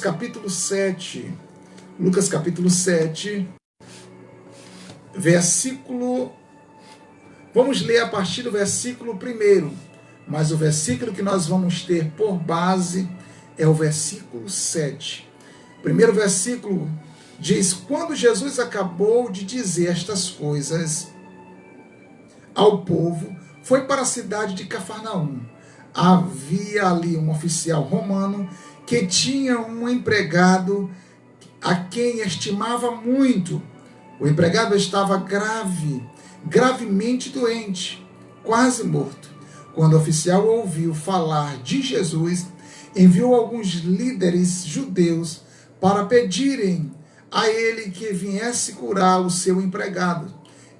capítulo 7. Lucas capítulo 7, versículo... Vamos ler a partir do versículo 1, mas o versículo que nós vamos ter por base é o versículo 7. O primeiro versículo diz: quando Jesus acabou de dizer estas coisas ao povo, foi para a cidade de Cafarnaum. Havia ali um oficial romano que tinha um empregado a quem estimava muito. O empregado estava gravemente doente, quase morto. Quando o oficial ouviu falar de Jesus, enviou alguns líderes judeus para pedirem a ele que viesse curar o seu empregado.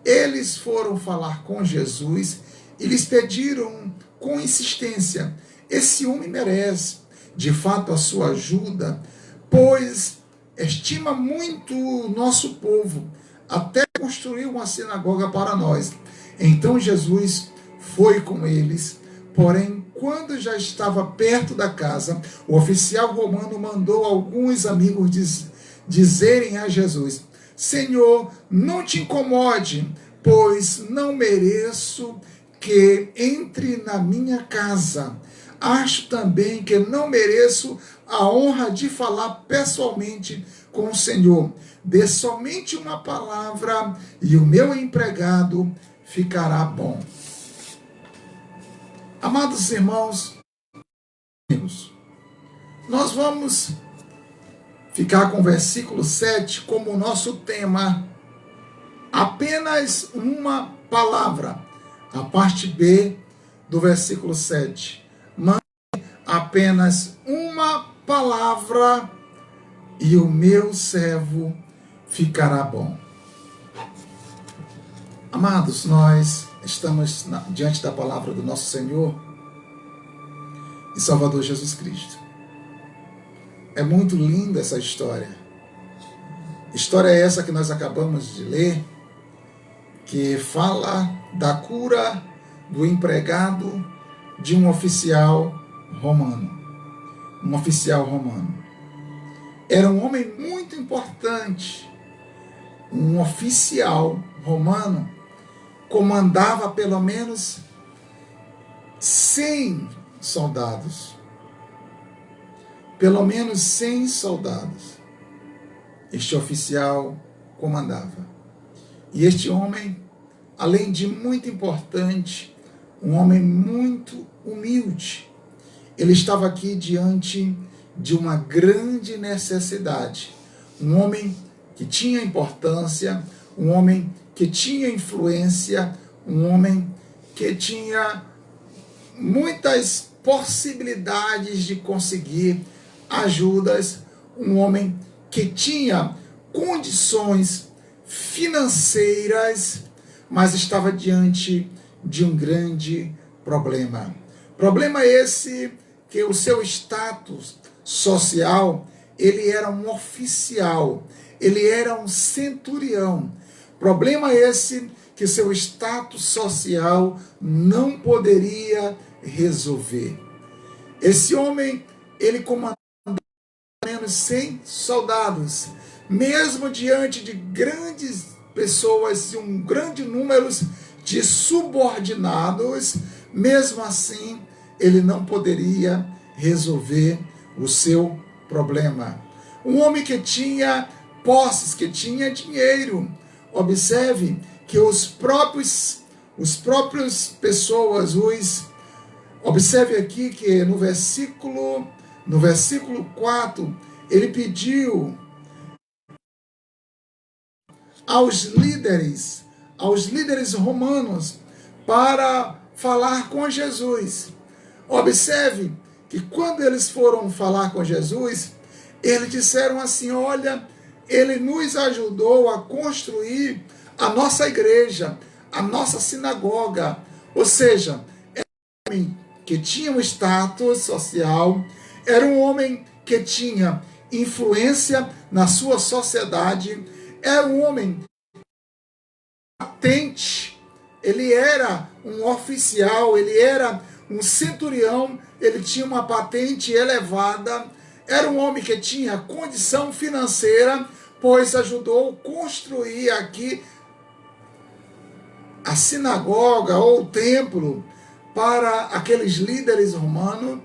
Eles foram falar com Jesus e lhes pediram com insistência: esse homem merece, de fato, a sua ajuda, pois estima muito o nosso povo, até construir uma sinagoga para nós. Então Jesus foi com eles, porém, quando já estava perto da casa, o oficial romano mandou alguns amigos dizerem a Jesus: Senhor, não te incomode, pois não mereço que entre na minha casa. Acho também que não mereço a honra de falar pessoalmente com o Senhor. Dê somente uma palavra e o meu empregado ficará bom. Amados irmãos, nós vamos ficar com o versículo 7 como nosso tema. Apenas uma palavra. A parte B do versículo 7. Mande apenas uma palavra e o meu servo ficará bom. Amados, nós estamos diante da palavra do nosso Senhor e Salvador Jesus Cristo. É muito linda essa história. História é essa que nós acabamos de ler, que fala da cura do empregado de um oficial romano. Um oficial romano. Era um homem muito importante. Um oficial romano comandava pelo menos 100 soldados. Pelo menos 100 soldados. Este oficial comandava. E este homem, além de muito importante, um homem muito humilde, ele estava aqui diante de uma grande necessidade. Um homem que tinha importância, um homem que tinha influência, um homem que tinha muitas possibilidades de conseguir ajudas, um homem que tinha condições financeiras, mas estava diante de um grande problema. Problema esse que o seu status social, ele era um oficial, ele era um centurião. Problema esse que seu status social não poderia resolver. Esse homem, ele comandava menos 100 soldados, mesmo diante de grandes pessoas, um grande número de subordinados, mesmo assim, ele não poderia resolver o seu problema. Um homem que tinha posses, que tinha dinheiro. Observe que observe aqui que no versículo 4, ele pediu aos líderes romanos para falar com Jesus. Observe que quando eles foram falar com Jesus, eles disseram assim: olha, ele nos ajudou a construir a nossa igreja, a nossa sinagoga. Ou seja, era um homem que tinha um status social, era um homem que tinha influência na sua sociedade, era um homem patente, ele era um oficial, ele era um centurião, ele tinha uma patente elevada, era um homem que tinha condição financeira, pois ajudou a construir aqui a sinagoga ou o templo para aqueles líderes romanos.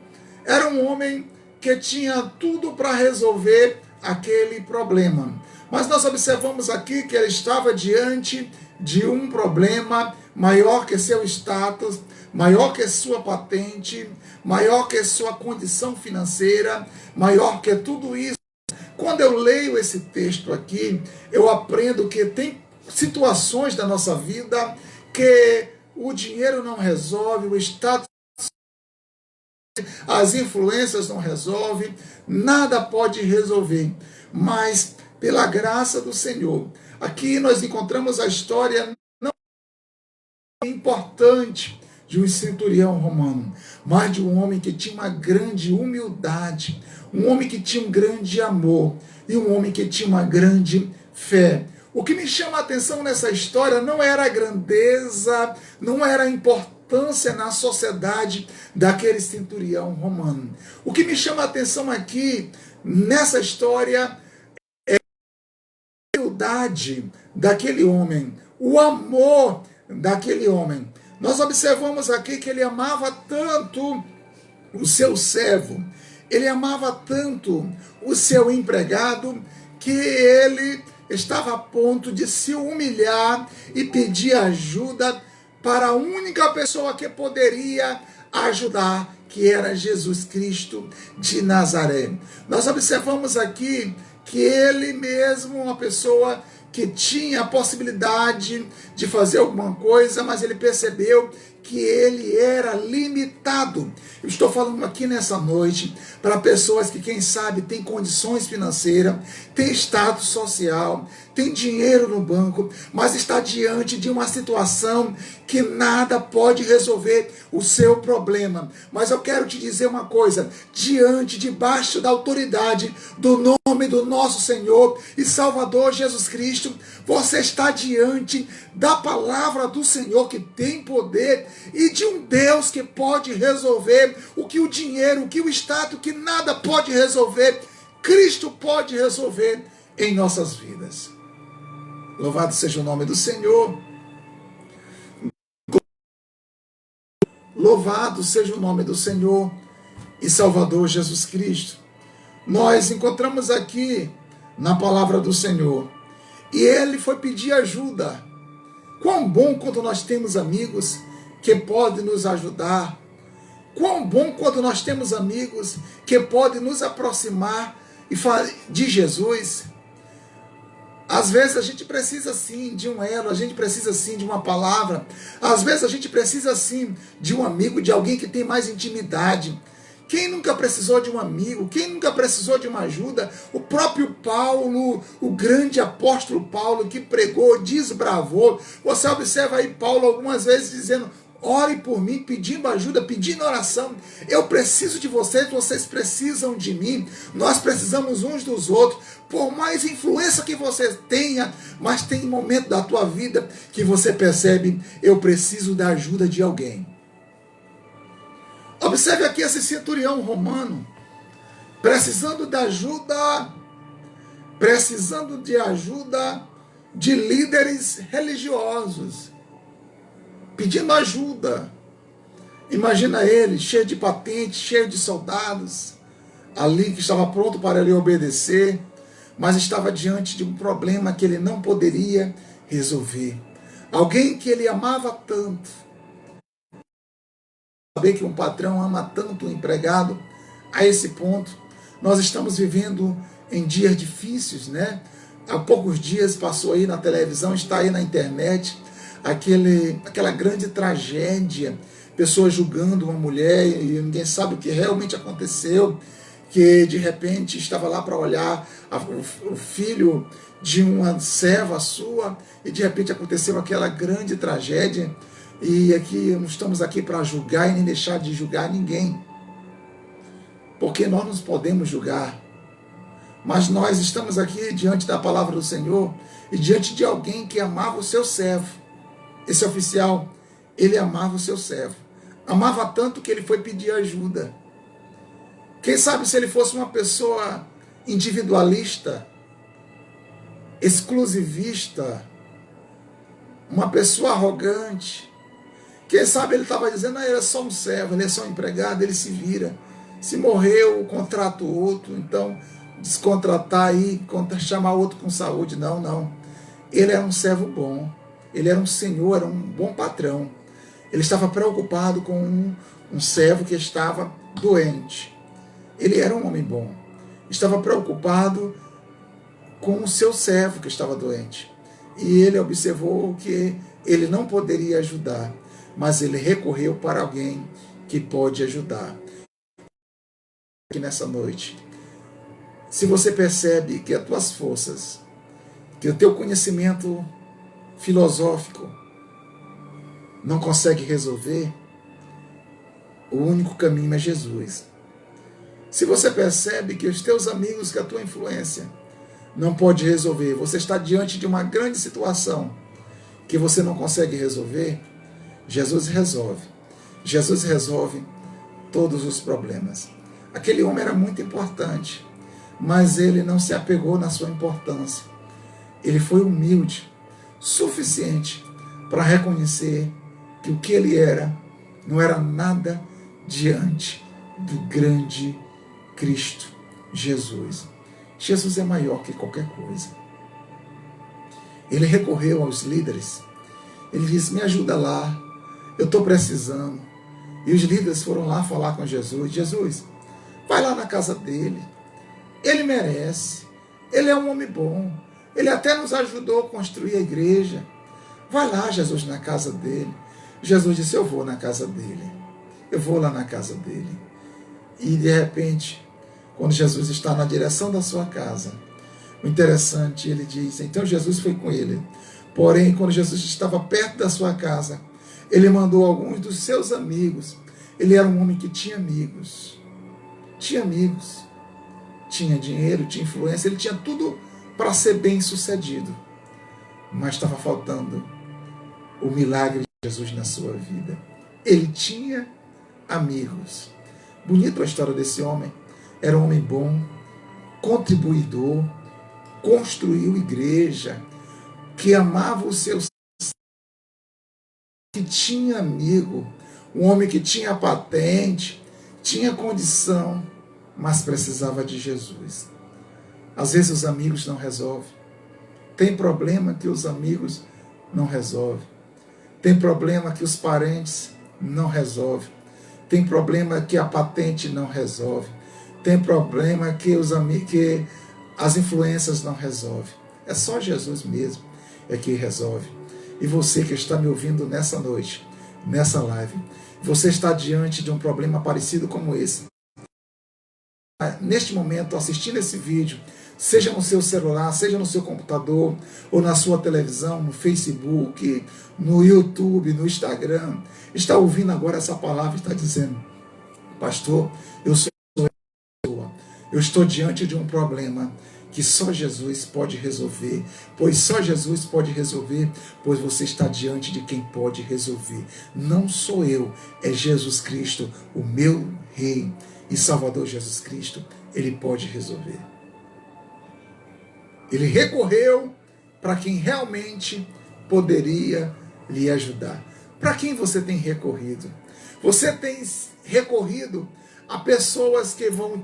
Era um homem que tinha tudo para resolver aquele problema. Mas nós observamos aqui que ele estava diante de um problema maior que seu status, maior que sua patente, maior que sua condição financeira, maior que tudo isso. Quando eu leio esse texto aqui, eu aprendo que tem situações da nossa vida que o dinheiro não resolve, o status, as influências não resolvem, nada pode resolver. Mas, pela graça do Senhor, aqui nós encontramos a história não importante de um centurião romano, mas de um homem que tinha uma grande humildade, um homem que tinha um grande amor e um homem que tinha uma grande fé. O que me chama a atenção nessa história não era a grandeza, não era a importância na sociedade daquele centurião romano. O que me chama a atenção aqui nessa história é a humildade daquele homem, o amor daquele homem. Nós observamos aqui que ele amava tanto o seu servo, ele amava tanto o seu empregado, que ele estava a ponto de se humilhar e pedir ajuda para a única pessoa que poderia ajudar, que era Jesus Cristo de Nazaré. Nós observamos aqui que ele mesmo, uma pessoa que tinha a possibilidade de fazer alguma coisa, mas ele percebeu que ele era limitado. Eu estou falando aqui nessa noite para pessoas que, quem sabe, têm condições financeiras, têm status social, têm dinheiro no banco, mas está diante de uma situação que nada pode resolver o seu problema. Mas eu quero te dizer uma coisa, debaixo da autoridade do nome do nosso Senhor e Salvador Jesus Cristo, você está diante da palavra do Senhor que tem poder e de um Deus que pode resolver o que o dinheiro, o que o status, o que nada pode resolver. Cristo pode resolver em nossas vidas. Louvado seja o nome do Senhor. Louvado seja o nome do Senhor e Salvador Jesus Cristo. Nós encontramos aqui na palavra do Senhor, e ele foi pedir ajuda. Quão bom quando nós temos amigos que podem nos ajudar. Quão bom quando nós temos amigos que podem nos aproximar de Jesus. Às vezes a gente precisa sim de um elo, a gente precisa sim de uma palavra. Às vezes a gente precisa sim de um amigo, de alguém que tem mais intimidade. Quem nunca precisou de um amigo? Quem nunca precisou de uma ajuda? O próprio Paulo, o grande apóstolo Paulo, que pregou, desbravou. Você observa aí Paulo algumas vezes dizendo: ore por mim, pedindo ajuda, pedindo oração. Eu preciso de vocês, vocês precisam de mim. Nós precisamos uns dos outros. Por mais influência que você tenha, mas tem um momento da tua vida que você percebe: eu preciso da ajuda de alguém. Observe aqui esse centurião romano, precisando de ajuda de líderes religiosos, pedindo ajuda. Imagina ele, cheio de patentes, cheio de soldados, ali que estava pronto para lhe obedecer, mas estava diante de um problema que ele não poderia resolver. Alguém que ele amava tanto. Saber que um patrão ama tanto o empregado a esse ponto. Nós estamos vivendo em dias difíceis, né? Há poucos dias passou aí na televisão, está aí na internet, aquela grande tragédia, pessoas julgando uma mulher e ninguém sabe o que realmente aconteceu, que de repente estava lá para olhar o filho de uma serva sua e de repente aconteceu aquela grande tragédia. E aqui não estamos aqui para julgar e nem deixar de julgar ninguém, porque nós não podemos julgar, mas nós estamos aqui diante da palavra do Senhor e diante de alguém que amava o seu servo. Esse oficial, ele amava o seu servo, amava tanto que ele foi pedir ajuda. Quem sabe se ele fosse uma pessoa individualista, exclusivista, uma pessoa arrogante, quem sabe ele estava dizendo, ele é só um servo, ele é só um empregado, ele se vira. Se morreu, contrata outro, então descontratar aí, chamar outro com saúde. Não, não. Ele era um servo bom, ele era um senhor, era um bom patrão. Ele estava preocupado com um servo que estava doente. Ele era um homem bom. Estava preocupado com o seu servo que estava doente. E ele observou que ele não poderia ajudar, mas ele recorreu para alguém que pode ajudar. Aqui nessa noite, se você percebe que as tuas forças, que o teu conhecimento filosófico não consegue resolver, o único caminho é Jesus. Se você percebe que os teus amigos, que a tua influência não pode resolver, você está diante de uma grande situação que você não consegue resolver, Jesus resolve. Jesus resolve todos os problemas. Aquele homem era muito importante, mas ele não se apegou na sua importância. Ele foi humilde, suficiente para reconhecer que o que ele era não era nada diante do grande Cristo Jesus. Jesus é maior que qualquer coisa. Ele recorreu aos líderes. Ele disse, me ajuda lá, eu estou precisando. E os líderes foram lá falar com Jesus. Jesus, vai lá na casa dele. Ele merece. Ele é um homem bom. Ele até nos ajudou a construir a igreja. Vai lá, Jesus, na casa dele. Jesus disse, eu vou na casa dele. Eu vou lá na casa dele. E de repente, quando Jesus está na direção da sua casa, o interessante, ele diz, então Jesus foi com ele. Porém, quando Jesus estava perto da sua casa, ele mandou alguns dos seus amigos. Ele era um homem que tinha amigos. Tinha amigos. Tinha dinheiro, tinha influência, ele tinha tudo para ser bem sucedido. Mas estava faltando o milagre de Jesus na sua vida. Ele tinha amigos. Bonita a história desse homem. Era um homem bom, contribuidor, construiu igreja, que amava os seus, que tinha amigo, um homem que tinha patente, tinha condição, mas precisava de Jesus. Às vezes os amigos não resolvem. Tem problema que os amigos não resolvem. Tem problema que os parentes não resolvem. Tem problema que a patente não resolve. Tem problema que que as influências não resolvem. É só Jesus mesmo é que resolve. E você que está me ouvindo nessa noite, nessa live, você está diante de um problema parecido como esse. Neste momento, assistindo esse vídeo, seja no seu celular, seja no seu computador, ou na sua televisão, no Facebook, no YouTube, no Instagram, está ouvindo agora essa palavra e está dizendo, pastor, eu estou diante de um problema que só Jesus pode resolver, pois só Jesus pode resolver, pois você está diante de quem pode resolver. Não sou eu, é Jesus Cristo, o meu Rei e Salvador Jesus Cristo, Ele pode resolver. Ele recorreu para quem realmente poderia lhe ajudar. Para quem você tem recorrido? Você tem recorrido a pessoas que vão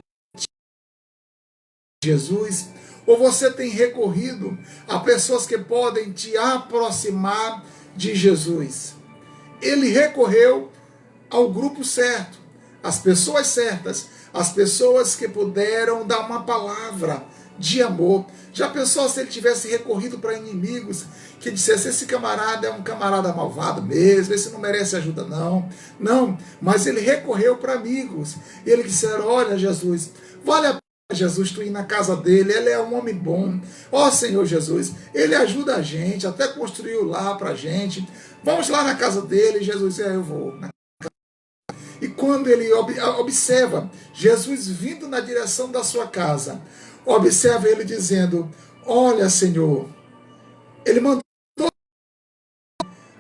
Jesus, ou você tem recorrido a pessoas que podem te aproximar de Jesus? Ele recorreu ao grupo certo, às pessoas certas, as pessoas que puderam dar uma palavra de amor. Já pensou se ele tivesse recorrido para inimigos, que dissesse, esse camarada é um camarada malvado mesmo, esse não merece ajuda não. Não, mas ele recorreu para amigos. E ele disseram, olha Jesus, vale a pena Jesus, tu ir na casa dele, ele é um homem bom. Ó Senhor Jesus, ele ajuda a gente, até construiu lá pra gente. Vamos lá na casa dele. Jesus, eu vou. E quando ele observa Jesus vindo na direção da sua casa, observa ele dizendo, olha Senhor, ele mandou,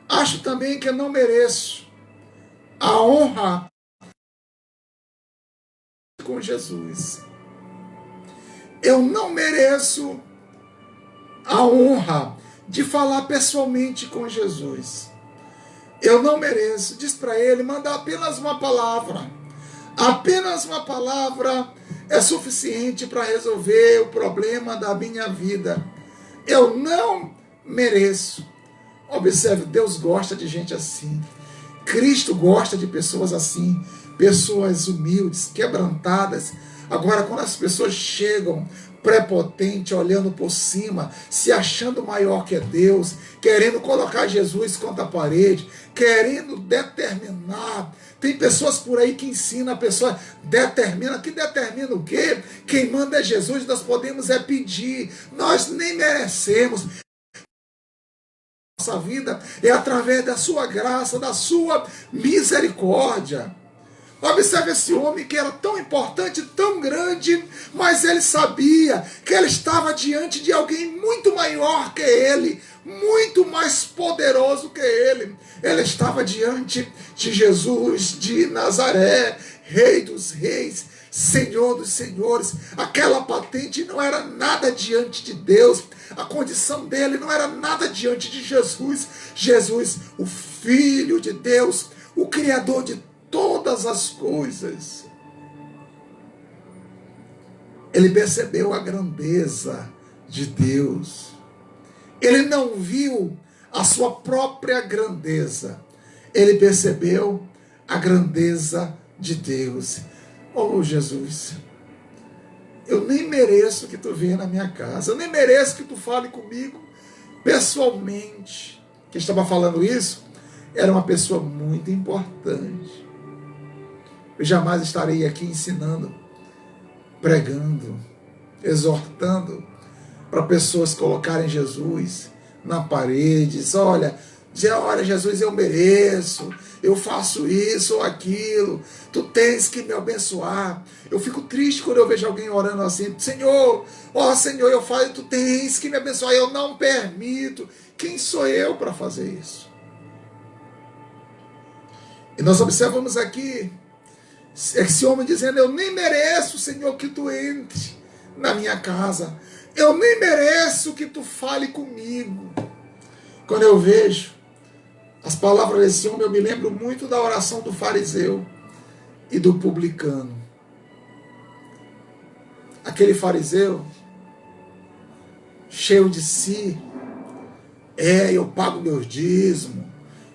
acho também que eu não mereço a honra com Jesus. Eu não mereço a honra de falar pessoalmente com Jesus. Eu não mereço. Diz para ele, manda apenas uma palavra. Apenas uma palavra é suficiente para resolver o problema da minha vida. Eu não mereço. Observe, Deus gosta de gente assim. Cristo gosta de pessoas assim, pessoas humildes, quebrantadas. Agora, quando as pessoas chegam prepotente, olhando por cima, se achando maior que Deus, querendo colocar Jesus contra a parede, querendo determinar. Tem pessoas por aí que ensinam, a pessoa determina, que determina o quê? Quem manda é Jesus, nós podemos é pedir, nós nem merecemos. Nossa vida é através da sua graça, da sua misericórdia. Observe esse homem que era tão importante, tão grande, mas ele sabia que ele estava diante de alguém muito maior que ele, muito mais poderoso que ele. Ele estava diante de Jesus de Nazaré, Rei dos Reis, Senhor dos Senhores. Aquela patente não era nada diante de Deus. A condição dele não era nada diante de Jesus. Jesus, o Filho de Deus, o Criador de todas as coisas. Ele percebeu a grandeza de Deus. Ele não viu a sua própria grandeza. Ele percebeu a grandeza de Deus. Oh, Jesus, eu nem mereço que tu venha na minha casa. Eu nem mereço que tu fale comigo pessoalmente. Quem estava falando isso era uma pessoa muito importante. Eu jamais estarei aqui ensinando, pregando, exortando para pessoas colocarem Jesus na parede. Olha, Jesus, eu mereço, eu faço isso ou aquilo, tu tens que me abençoar. Eu fico triste quando eu vejo alguém orando assim, Senhor, ó Senhor, eu falo, tu tens que me abençoar, eu não permito. Quem sou eu para fazer isso? E nós observamos aqui esse homem dizendo, eu nem mereço, Senhor, que tu entre na minha casa. Eu nem mereço que tu fale comigo. Quando eu vejo as palavras desse homem, eu me lembro muito da oração do fariseu e do publicano. Aquele fariseu, cheio de si, eu pago meus dízimos,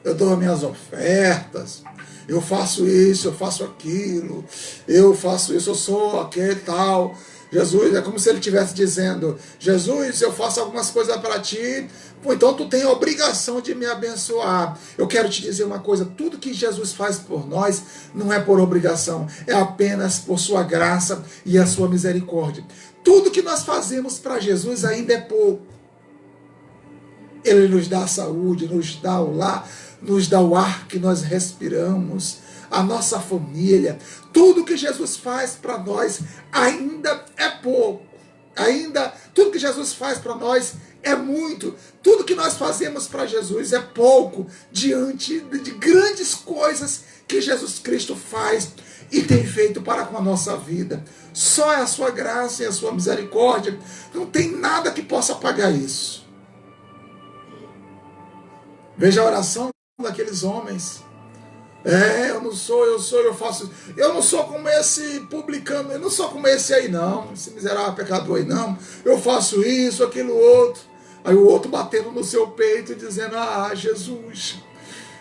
eu dou as minhas ofertas, eu faço isso, eu faço aquilo, eu faço isso, eu sou aquele tal. Jesus, é como se ele estivesse dizendo, Jesus, eu faço algumas coisas para ti, então tu tem a obrigação de me abençoar. Eu quero te dizer uma coisa, tudo que Jesus faz por nós não é por obrigação, é apenas por sua graça e a sua misericórdia. Tudo que nós fazemos para Jesus ainda é pouco. Ele nos dá a saúde, nos dá o lar, nos dá o ar que nós respiramos, a nossa família. Tudo que Jesus faz para nós ainda é pouco. Tudo que Jesus faz para nós é muito. Tudo que nós fazemos para Jesus é pouco diante de grandes coisas que Jesus Cristo faz e tem feito para com a nossa vida. Só é a sua graça e a sua misericórdia. Não tem nada que possa pagar isso. Veja a oração daqueles homens. Eu faço. Eu não sou como esse publicano, eu não sou como esse aí não, esse miserável pecador aí não. Eu faço isso, aquilo, outro. Aí o outro batendo no seu peito e dizendo, Jesus,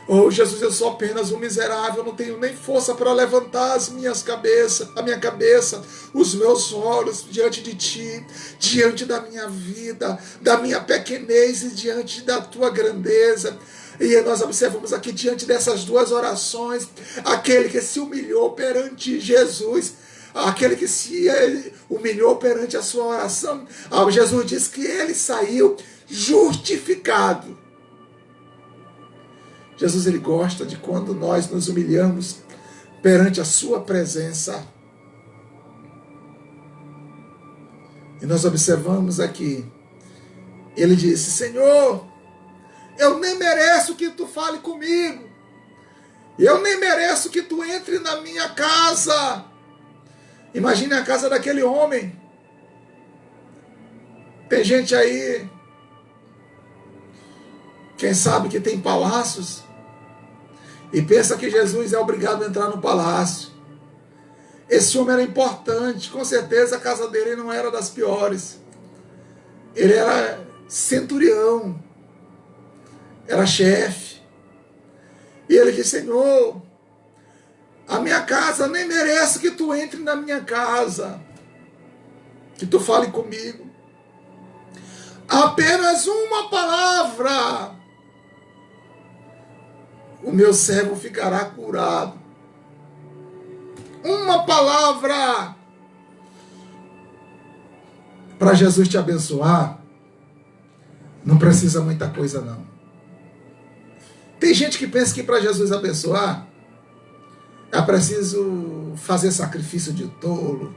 oh Jesus, eu sou apenas um miserável, eu não tenho nem força para levantar a minha cabeça, os meus olhos diante de ti, diante da minha vida, da minha pequenez e diante da tua grandeza. E nós observamos aqui diante dessas duas orações, aquele que se humilhou perante Jesus, aquele que se humilhou perante a sua oração, Jesus diz que ele saiu justificado. Jesus, ele gosta de quando nós nos humilhamos perante a sua presença. E nós observamos aqui, ele disse, Senhor, eu nem mereço que tu fale comigo. Eu nem mereço que tu entre na minha casa. Imagine a casa daquele homem. Tem gente aí, quem sabe que tem palácios, e pensa que Jesus é obrigado a entrar no palácio. Esse homem era importante, com certeza a casa dele não era das piores. Ele era centurião, era chefe. E ele disse: Senhor, a minha casa nem merece que tu entre na minha casa, que tu fale comigo. Apenas uma palavra, o meu servo ficará curado. Uma palavra. Para Jesus te abençoar, não precisa muita coisa não. Tem gente que pensa que para Jesus abençoar é preciso fazer sacrifício de tolo,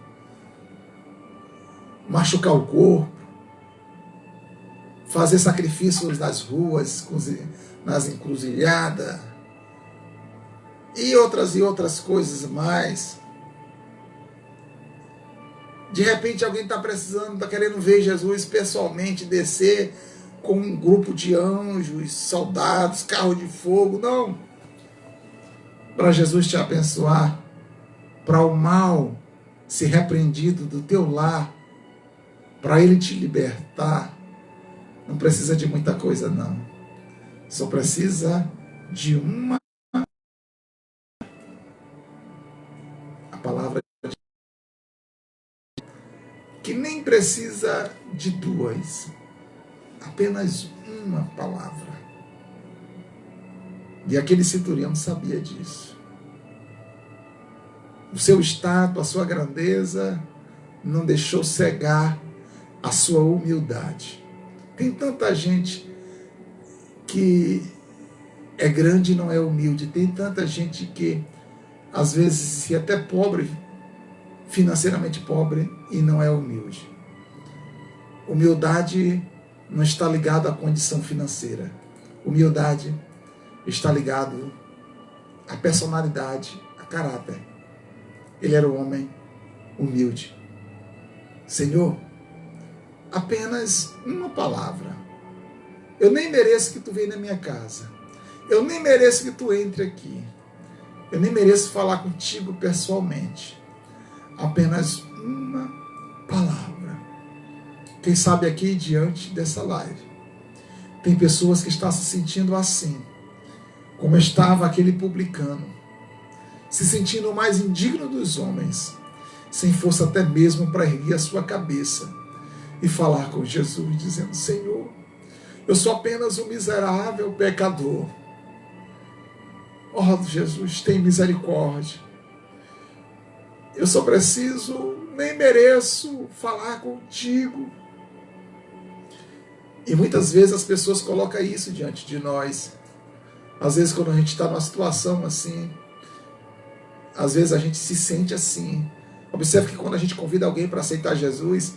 machucar o corpo, fazer sacrifícios nas ruas, nas encruzilhadas e outras coisas mais. De repente alguém está precisando, está querendo ver Jesus pessoalmente descer com um grupo de anjos, soldados, carro de fogo. Não. Para Jesus te abençoar, para o mal ser repreendido do teu lar, para ele te libertar, não precisa de muita coisa não. Só precisa de uma palavra, que nem precisa de duas, apenas uma palavra. E aquele centurião sabia disso. O seu status, a sua grandeza, não deixou cegar a sua humildade. Tem tanta gente que é grande e não é humilde. Tem tanta gente que, às vezes, se até pobre, financeiramente pobre, e não é humilde. Humildade não está ligada à condição financeira. Humildade está ligado à personalidade, a caráter. Ele era um homem humilde. Senhor, apenas uma palavra. Eu nem mereço que tu venha na minha casa. Eu nem mereço que tu entre aqui. Eu nem mereço falar contigo pessoalmente. Apenas uma palavra. Quem sabe aqui diante dessa live tem pessoas que estão se sentindo assim, como estava aquele publicano, se sentindo o mais indigno dos homens, sem força até mesmo para erguer a sua cabeça e falar com Jesus, dizendo: Senhor, eu sou apenas um miserável pecador. Oh, Jesus, tem misericórdia. Eu só preciso, nem mereço falar contigo. E muitas vezes as pessoas colocam isso diante de nós. Às vezes quando a gente está numa situação assim, às vezes a gente se sente assim. Observe que quando a gente convida alguém para aceitar Jesus,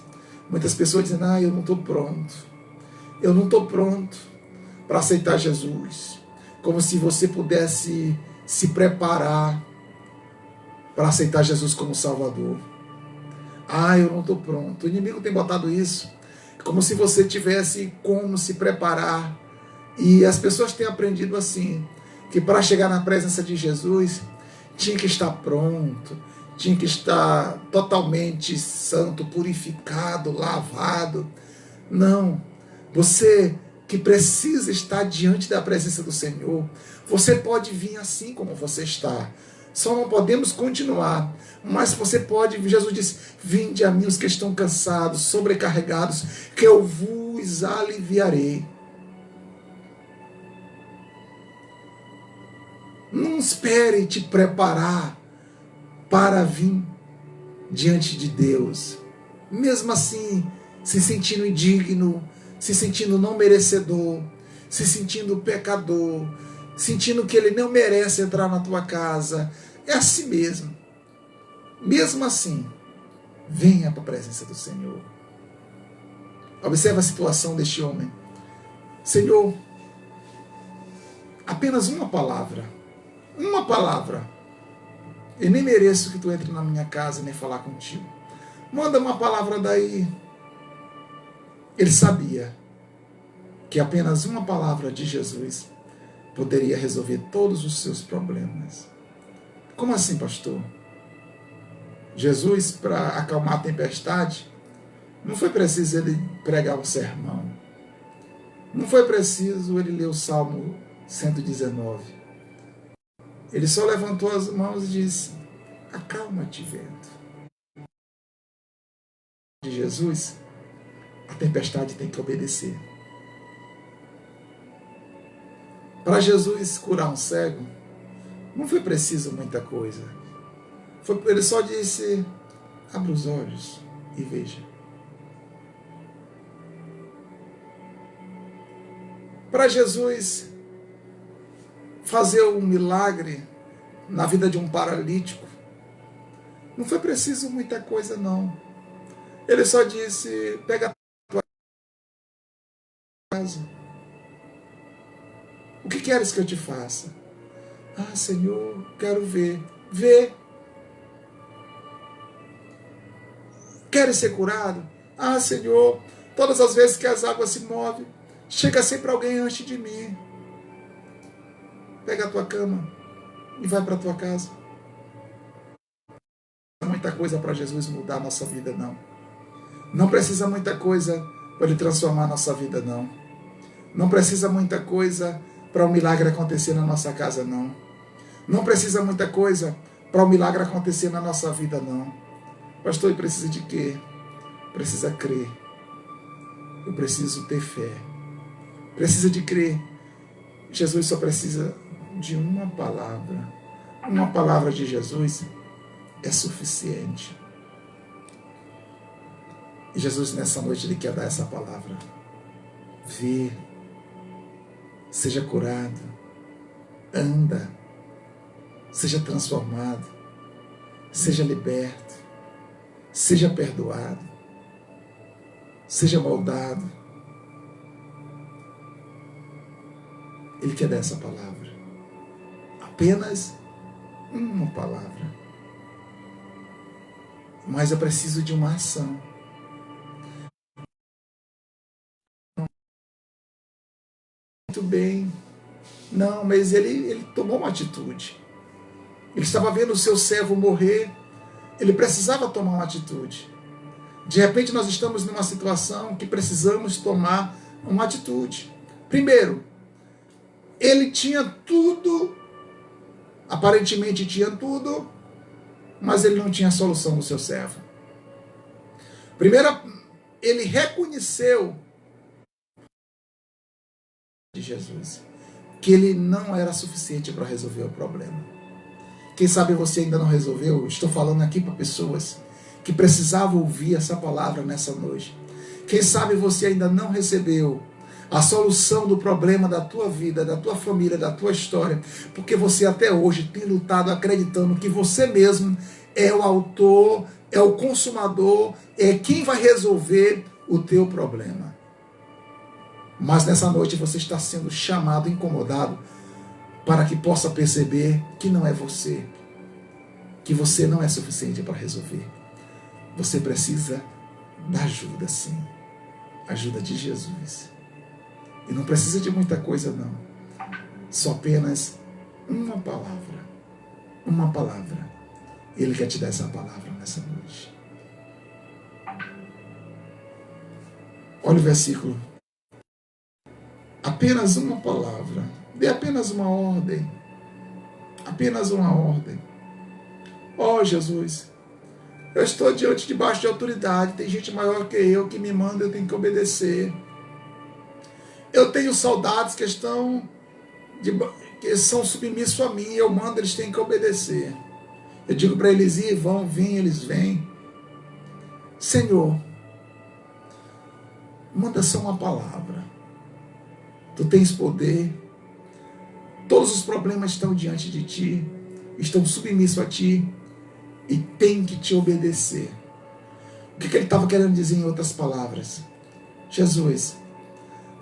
muitas pessoas dizem: eu não estou pronto. Eu não estou pronto para aceitar Jesus. Como se você pudesse se preparar para aceitar Jesus como Salvador. Eu não estou pronto. O inimigo tem botado isso, como se você tivesse como se preparar. E as pessoas têm aprendido assim, que para chegar na presença de Jesus, tinha que estar pronto, tinha que estar totalmente santo, purificado, lavado. Não. Você que precisa estar diante da presença do Senhor, você pode vir assim como você está. Só não podemos continuar, mas você pode. Jesus disse: vinde a mim os que estão cansados, sobrecarregados, que eu vos aliviarei. Não espere te preparar para vir diante de Deus, mesmo assim, se sentindo indigno, se sentindo não merecedor, se sentindo pecador, sentindo que ele não merece entrar na tua casa. É assim mesmo. Mesmo assim, venha para a presença do Senhor. Observe a situação deste homem. Senhor, apenas uma palavra. Uma palavra. Eu nem mereço que tu entre na minha casa nem falar contigo. Manda uma palavra daí. Ele sabia que apenas uma palavra de Jesus poderia resolver todos os seus problemas. Como assim, pastor? Jesus, para acalmar a tempestade, não foi preciso ele pregar um sermão. Não foi preciso ele ler o Salmo 119. Ele só levantou as mãos e disse: acalma-te, vento. De Jesus, a tempestade tem que obedecer. Para Jesus curar um cego, não foi preciso muita coisa. Ele só disse: abra os olhos e veja. Para Jesus fazer um milagre na vida de um paralítico, não foi preciso muita coisa, não. Ele só disse: pega a tua casa. O que queres que eu te faça? Ah, Senhor, quero ver. Vê. Queres ser curado? Ah, Senhor, todas as vezes que as águas se movem, chega sempre alguém antes de mim. Pega a tua cama e vai para a tua casa. Não precisa muita coisa para Jesus mudar a nossa vida, não. Não precisa muita coisa para Ele transformar a nossa vida, não. Não precisa muita coisa para um milagre acontecer na nossa casa, não. Não precisa muita coisa para um milagre acontecer na nossa vida, não. Pastor, ele precisa de quê? Precisa crer. Eu preciso ter fé. Precisa de crer. Jesus só precisa de uma palavra. Uma palavra de Jesus é suficiente. E Jesus, nessa noite, Ele quer dar essa palavra. Vê, seja curado, anda, seja transformado, seja liberto, seja perdoado, seja moldado. Ele quer dar essa palavra. Apenas uma palavra. Mas eu preciso de uma ação. Muito bem. Não, mas ele tomou uma atitude. Ele estava vendo o seu servo morrer. Ele precisava tomar uma atitude. De repente nós estamos numa situação que precisamos tomar uma atitude. Primeiro, ele tinha tudo, aparentemente tinha tudo, mas ele não tinha solução no seu servo. Primeiro, ele reconheceu de Jesus que ele não era suficiente para resolver o problema. Quem sabe você ainda não resolveu? Estou falando aqui para pessoas que precisavam ouvir essa palavra nessa noite. Quem sabe você ainda não recebeu a solução do problema da tua vida, da tua família, da tua história, porque você até hoje tem lutado acreditando que você mesmo é o autor, é o consumador, é quem vai resolver o teu problema. Mas nessa noite você está sendo chamado, incomodado, para que possa perceber que não é você, que você não é suficiente para resolver. Você precisa da ajuda, sim. Ajuda de Jesus. E não precisa de muita coisa, não. Só apenas uma palavra. Uma palavra. Ele quer te dar essa palavra nessa noite. Olha o versículo. Apenas uma palavra. Dê apenas uma ordem. Apenas uma ordem. Oh, Jesus, eu estou debaixo de autoridade. Tem gente maior que eu que me manda, eu tenho que obedecer. Eu tenho soldados que são submissos a mim. Eu mando, eles têm que obedecer. Eu digo para eles ir, vão, vir, eles vêm. Senhor, manda só uma palavra. Tu tens poder. Todos os problemas estão diante de ti, estão submissos a ti e tem que te obedecer. O que ele estava querendo dizer em outras palavras? Jesus,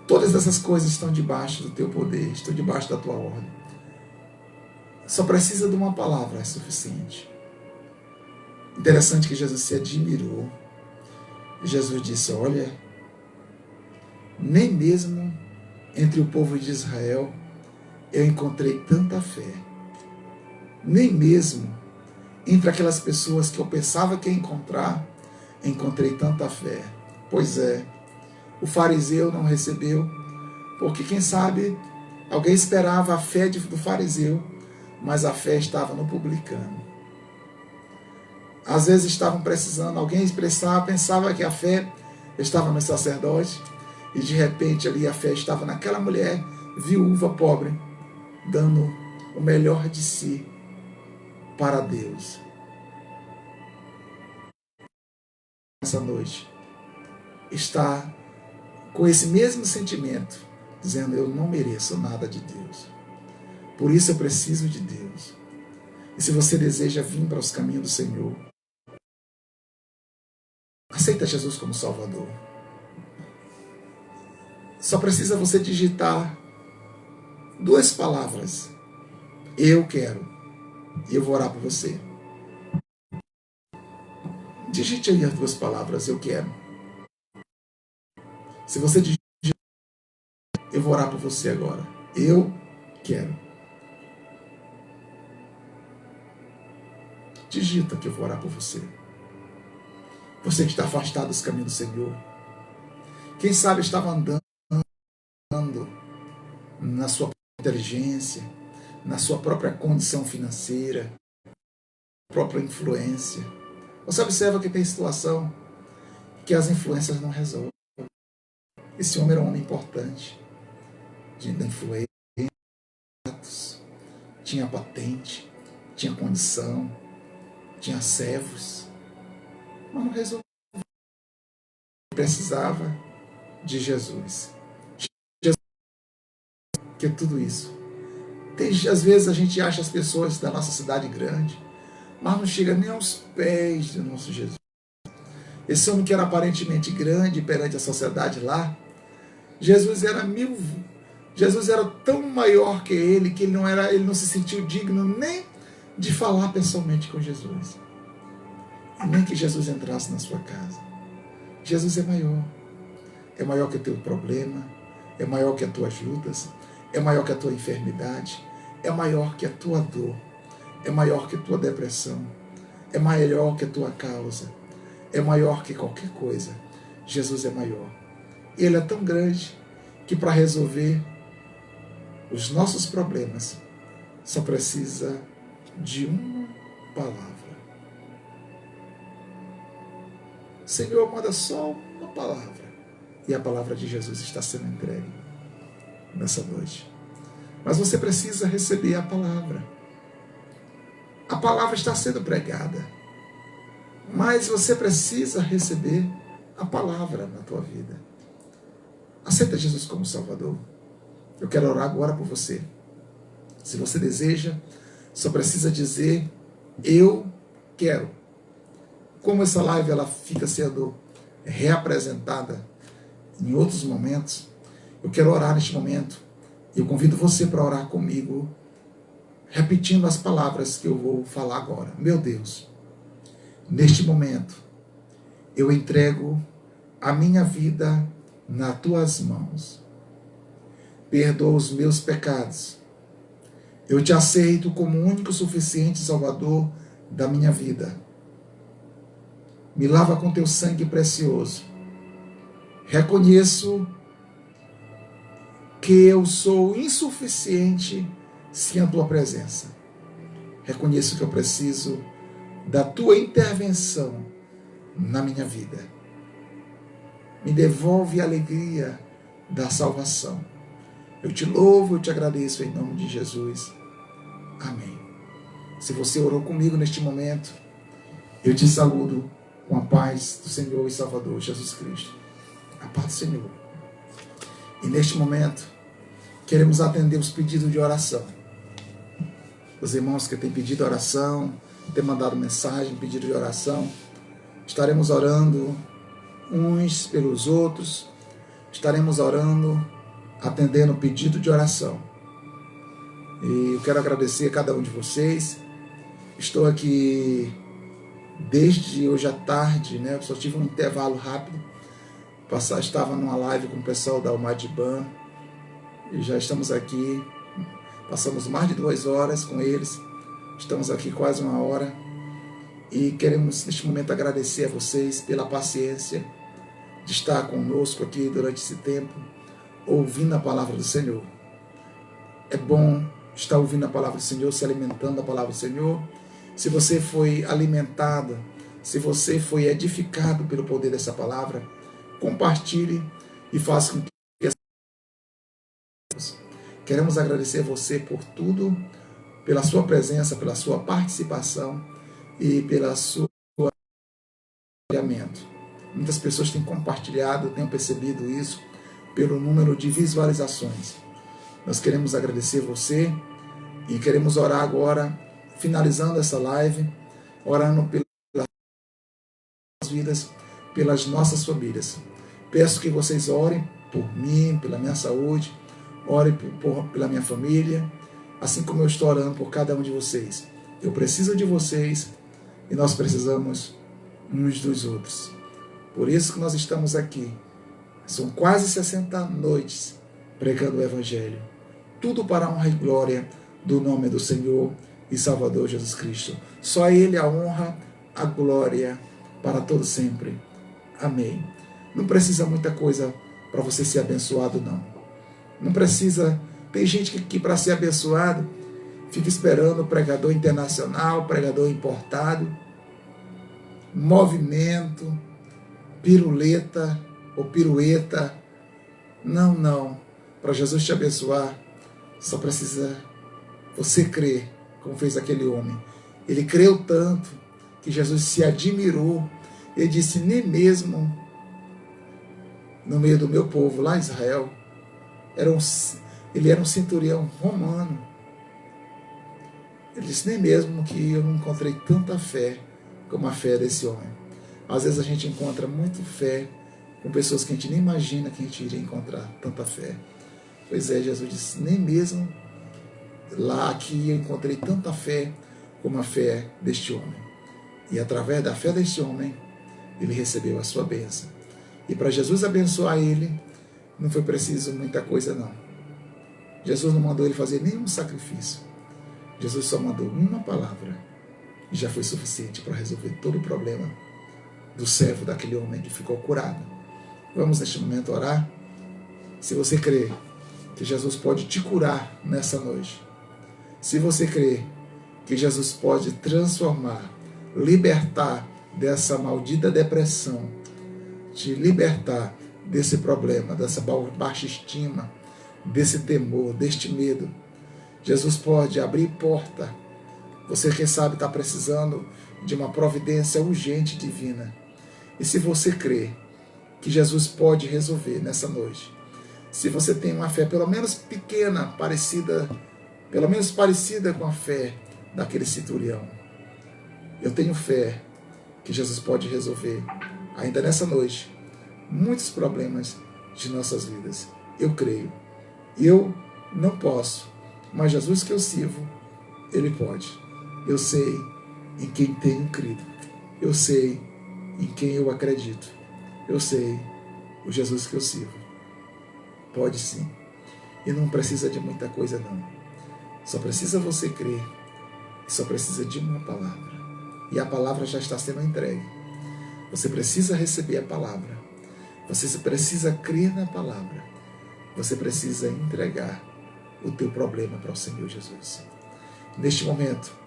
todas essas coisas estão debaixo do teu poder, estão debaixo da tua ordem. Só precisa de uma palavra, é suficiente. Interessante que Jesus se admirou. Jesus disse, olha, nem mesmo entre o povo de Israel eu encontrei tanta fé. Nem mesmo entre aquelas pessoas que eu pensava que ia encontrar, encontrei tanta fé. Pois é, o fariseu não recebeu, porque quem sabe alguém esperava a fé do fariseu, mas a fé estava no publicano. Às vezes estavam precisando, alguém pensava que a fé estava no sacerdote, e de repente ali a fé estava naquela mulher viúva pobre, dando o melhor de si para Deus. Essa noite está com esse mesmo sentimento, dizendo, eu não mereço nada de Deus, por isso eu preciso de Deus. E se você deseja vir para os caminhos do Senhor, aceita Jesus como Salvador. Só precisa você digitar 2 palavras, eu quero, e eu vou orar por você. Digite aí as 2 palavras, eu quero. Se você digitar, eu vou orar por você agora. Eu quero. Digita que eu vou orar por você. Você que está afastado dos caminhos do Senhor. Quem sabe estava andando na sua inteligência, na sua própria condição financeira, própria influência. Você observa que tem situação que as influências não resolvem. Esse homem era um homem importante, da influência, tinha patente, tinha condição, tinha servos, mas não resolveu. Precisava de Jesus. Que é tudo isso. Às vezes a gente acha as pessoas da nossa cidade grande, mas não chega nem aos pés do nosso Jesus. Esse homem que era aparentemente grande perante a sociedade lá, Jesus era tão maior que ele, que ele não se sentiu digno nem de falar pessoalmente com Jesus. E nem que Jesus entrasse na sua casa. Jesus é maior. É maior que o teu problema, é maior que as tuas lutas, é maior que a tua enfermidade, é maior que a tua dor, é maior que a tua depressão, é maior que a tua causa, é maior que qualquer coisa. Jesus é maior. Ele é tão grande que para resolver os nossos problemas só precisa de uma palavra. Senhor, manda só uma palavra. E a palavra de Jesus está sendo entregue nessa noite. Mas você precisa receber a palavra. A palavra está sendo pregada. Mas você precisa receber a palavra na tua vida. Aceita Jesus como Salvador. Eu quero orar agora por você. Se você deseja, só precisa dizer, eu quero. Como essa live ela fica sendo reapresentada em outros momentos, eu quero orar neste momento. Eu convido você para orar comigo, repetindo as palavras que eu vou falar agora. Meu Deus, neste momento, eu entrego a minha vida nas tuas mãos. Perdoa os meus pecados. Eu te aceito como o único suficiente Salvador da minha vida. Me lava com teu sangue precioso. Reconheço que eu sou insuficiente sem a tua presença. Reconheço que eu preciso da tua intervenção na minha vida. Me devolve a alegria da salvação. Eu te louvo, eu te agradeço em nome de Jesus. Amém. Se você orou comigo neste momento, eu te saúdo com a paz do Senhor e Salvador Jesus Cristo. A paz do Senhor. E neste momento, queremos atender os pedidos de oração. Os irmãos que têm pedido oração, têm mandado mensagem, pedido de oração, estaremos orando uns pelos outros, estaremos orando, atendendo o pedido de oração. E eu quero agradecer a cada um de vocês. Estou aqui desde hoje à tarde, né? Eu só tive um intervalo rápido. Estava numa live com o pessoal da Almadiban e já estamos aqui. Passamos mais de 2 horas com eles. Estamos aqui quase 1 hora. E queremos, neste momento, agradecer a vocês pela paciência de estar conosco aqui durante esse tempo, ouvindo a palavra do Senhor. É bom estar ouvindo a palavra do Senhor, se alimentando da palavra do Senhor. Se você foi alimentado, se você foi edificado pelo poder dessa palavra, compartilhe e faça com que... Queremos agradecer a você por tudo, pela sua presença, pela sua participação e pela sua compartilhamento. Muitas pessoas têm compartilhado, têm percebido isso pelo número de visualizações. Nós queremos agradecer você e queremos orar agora, finalizando essa live, orando pelas vidas, pelas nossas famílias. Peço que vocês orem por mim, pela minha saúde, orem pela minha família, assim como eu estou orando por cada um de vocês. Eu preciso de vocês e nós precisamos uns dos outros. Por isso que nós estamos aqui. São quase 60 noites pregando o Evangelho. Tudo para a honra e glória do nome do Senhor e Salvador Jesus Cristo. Só Ele a honra, a glória para todo sempre. Amém. Não precisa muita coisa para você ser abençoado, não. Não precisa. Tem gente que para ser abençoado fica esperando pregador internacional, pregador importado, movimento, piruleta ou pirueta. Não, não. Para Jesus te abençoar, só precisa você crer, como fez aquele homem. Ele creu tanto que Jesus se admirou. Ele disse, nem mesmo no meio do meu povo, lá em Israel, ele era um centurião romano. Ele disse, nem mesmo que eu não encontrei tanta fé como a fé desse homem. Às vezes a gente encontra muito fé com pessoas que a gente nem imagina que a gente iria encontrar tanta fé. Pois é, Jesus disse, nem mesmo lá aqui eu encontrei tanta fé como a fé deste homem. E através da fé deste homem, ele recebeu a sua bênção. E para Jesus abençoar ele, não foi preciso muita coisa não. Jesus não mandou ele fazer nenhum sacrifício. Jesus só mandou uma palavra e já foi suficiente para resolver todo o problema do servo daquele homem que ficou curado. Vamos neste momento orar. Se você crê que Jesus pode te curar nessa noite, se você crê que Jesus pode transformar, libertar dessa maldita depressão, te libertar desse problema, dessa baixa estima, desse temor, deste medo, Jesus pode abrir porta. Você, quem sabe, está precisando de uma providência urgente divina. E se você crê que Jesus pode resolver nessa noite, se você tem uma fé pelo menos pequena, parecida com a fé daquele centurião, eu tenho fé que Jesus pode resolver ainda nessa noite muitos problemas de nossas vidas. Eu creio. Eu não posso, mas Jesus que eu sirvo, Ele pode. Eu sei em quem tenho crido. Eu sei em quem eu acredito. Eu sei o Jesus que eu sirvo. Pode sim. E não precisa de muita coisa não. Só precisa você crer. E só precisa de uma palavra. E a palavra já está sendo entregue. Você precisa receber a palavra. Você precisa crer na palavra. Você precisa entregar o teu problema para o Senhor Jesus. Neste momento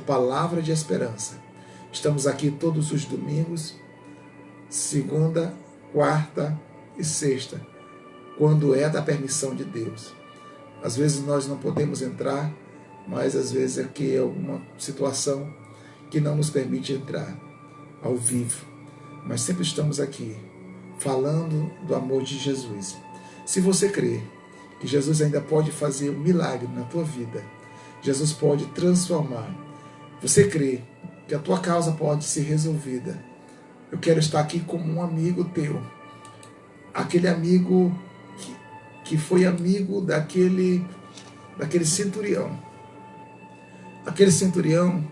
palavra de esperança. Estamos aqui todos os domingos, segunda, quarta e sexta, quando é da permissão de Deus. Às vezes nós não podemos entrar, mas às vezes aqui é alguma situação que não nos permite entrar ao vivo. Mas sempre estamos aqui, falando do amor de Jesus. Se você crê que Jesus ainda pode fazer um milagre na tua vida, Jesus pode transformar, você crê que a tua causa pode ser resolvida, eu quero estar aqui como um amigo teu, aquele amigo que foi amigo daquele daquele centurião. Aquele centurião,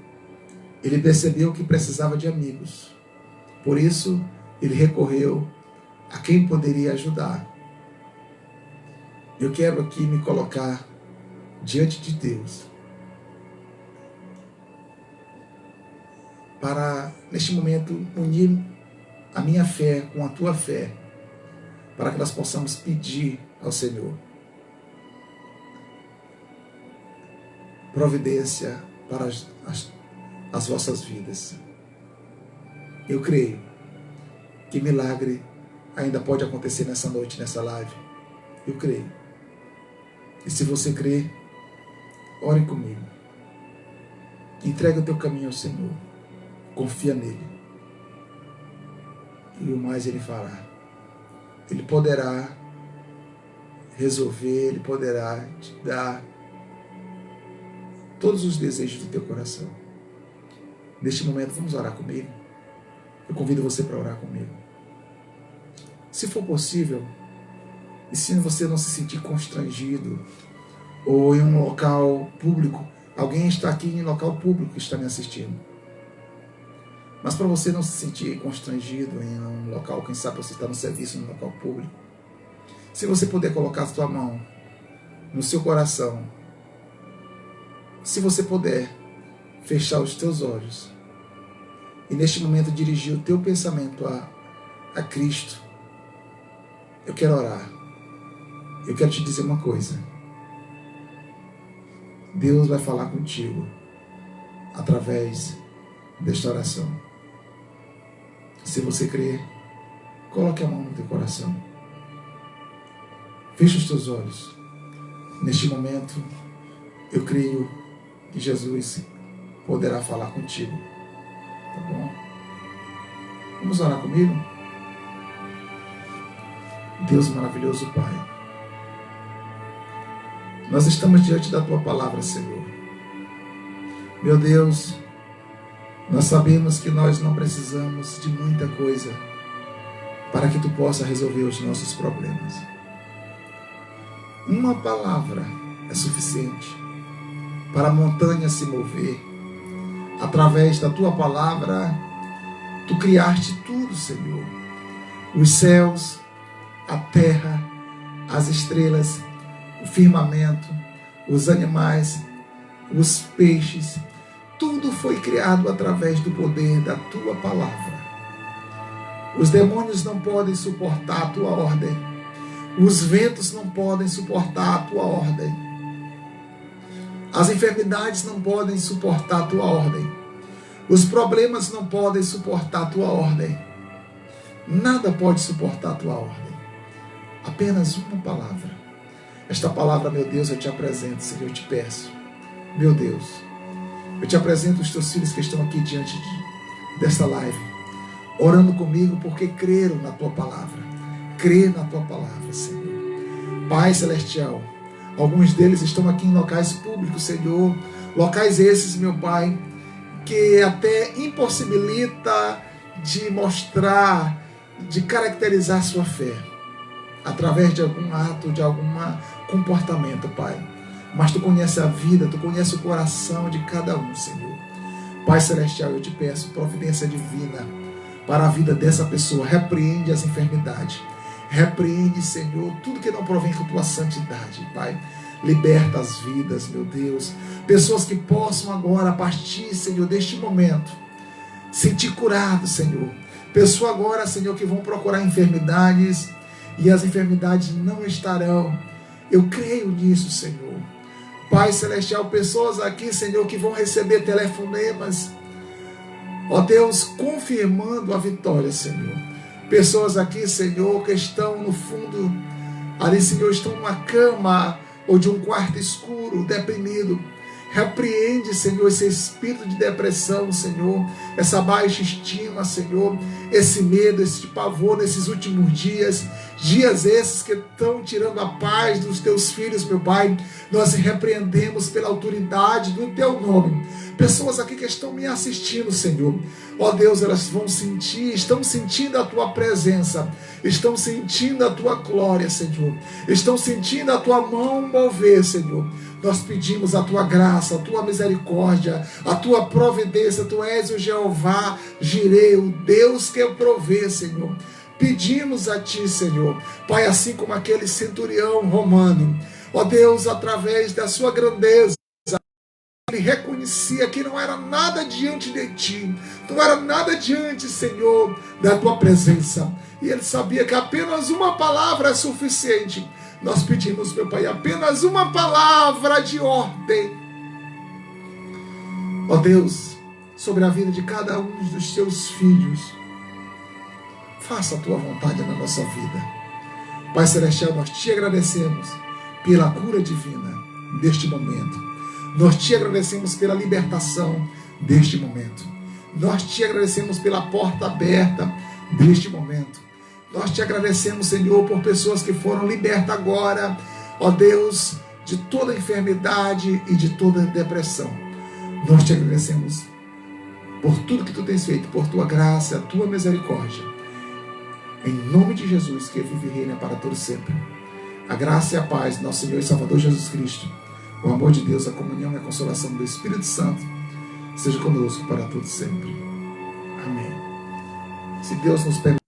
ele percebeu que precisava de amigos. Por isso, ele recorreu a quem poderia ajudar. Eu quero aqui me colocar diante de Deus para, neste momento, unir a minha fé com a tua fé, para que nós possamos pedir ao Senhor providência para as vossas vidas. Eu creio que milagre ainda pode acontecer nessa noite, nessa live. Eu creio. E se você crê, ore comigo. Entrega o teu caminho ao Senhor. Confia nele. E o mais ele fará. Ele poderá resolver, ele poderá te dar todos os desejos do teu coração. Neste momento, vamos orar comigo. Eu convido você para orar comigo. Se for possível, e se você não se sentir constrangido, ou em um local público, alguém está aqui em local público que está me assistindo. Mas para você não se sentir constrangido em um local, quem sabe você está no serviço, no local público, se você puder colocar a sua mão no seu coração, se você puder fechar os teus olhos e neste momento dirigir o teu pensamento a Cristo, eu quero orar. Eu quero te dizer uma coisa. Deus vai falar contigo através desta oração. Se você crer, coloque a mão no teu coração. Feche os teus olhos. Neste momento, eu creio que Jesus poderá falar contigo. Tá bom? Vamos orar comigo? Deus maravilhoso, Pai, nós estamos diante da Tua palavra, Senhor. Meu Deus, nós sabemos que nós não precisamos de muita coisa para que Tu possa resolver os nossos problemas. Uma palavra é suficiente para a montanha se mover. Através da Tua palavra, Tu criaste tudo, Senhor. Os céus, a terra, as estrelas, o firmamento, os animais, os peixes, tudo foi criado através do poder da Tua palavra. Os demônios não podem suportar a Tua ordem. Os ventos não podem suportar a Tua ordem. As enfermidades não podem suportar a Tua ordem. Os problemas não podem suportar a Tua ordem. Nada pode suportar a Tua ordem. Apenas uma palavra. Esta palavra, meu Deus, eu te apresento, Senhor, eu te peço. Meu Deus, eu te apresento os teus filhos que estão aqui diante desta live, orando comigo porque creram na Tua palavra. Crê na Tua palavra, Senhor. Pai Celestial, alguns deles estão aqui em locais públicos, Senhor. Locais esses, meu Pai, que até impossibilita de mostrar, de caracterizar sua fé através de algum ato, de algum comportamento, Pai. Mas Tu conhece a vida, Tu conhece o coração de cada um, Senhor. Pai Celestial, eu te peço providência divina para a vida dessa pessoa. Repreende as enfermidades. Repreende, Senhor, tudo que não provém com Tua santidade, Pai. Liberta as vidas, meu Deus. Pessoas que possam agora, a partir, Senhor, deste momento, sentir curado, Senhor. Pessoas agora, Senhor, que vão procurar enfermidades e as enfermidades não estarão. Eu creio nisso, Senhor. Pai Celestial, pessoas aqui, Senhor, que vão receber telefonemas, ó Deus, confirmando a vitória, Senhor. Pessoas aqui, Senhor, que estão no fundo, ali, Senhor, estão numa cama ou de um quarto escuro, deprimido. Repreende, Senhor, esse espírito de depressão, Senhor, essa baixa estima, Senhor, esse medo, esse pavor nesses últimos dias. Dias esses que estão tirando a paz dos teus filhos, meu Pai, nós repreendemos pela autoridade do teu nome. Pessoas aqui que estão me assistindo, Senhor, ó Deus, elas vão sentir, estão sentindo a tua presença, estão sentindo a tua glória, Senhor, estão sentindo a tua mão mover, Senhor. Nós pedimos a tua graça, a tua misericórdia, a tua providência. Tu és o Jeová Jireh, o Deus que provê, Senhor. Pedimos a ti, Senhor, Pai, assim como aquele centurião romano, ó Deus, através da sua grandeza, ele reconhecia que não era nada diante de ti, não era nada diante, Senhor, da tua presença, e ele sabia que apenas uma palavra é suficiente. Nós pedimos, meu Pai, apenas uma palavra de ordem, ó Deus, sobre a vida de cada um dos teus filhos. Faça a tua vontade na nossa vida. Pai Celestial, nós te agradecemos pela cura divina deste momento. Nós te agradecemos pela libertação deste momento. Nós te agradecemos pela porta aberta deste momento. Nós te agradecemos, Senhor, por pessoas que foram libertas agora, ó Deus, de toda enfermidade e de toda depressão. Nós te agradecemos por tudo que tu tens feito, por tua graça, a tua misericórdia. Em nome de Jesus, que vive e reina para todo sempre. A graça e a paz do nosso Senhor e Salvador Jesus Cristo, o amor de Deus, a comunhão e a consolação do Espírito Santo, seja conosco para todo sempre. Amém. Se Deus nos permitir,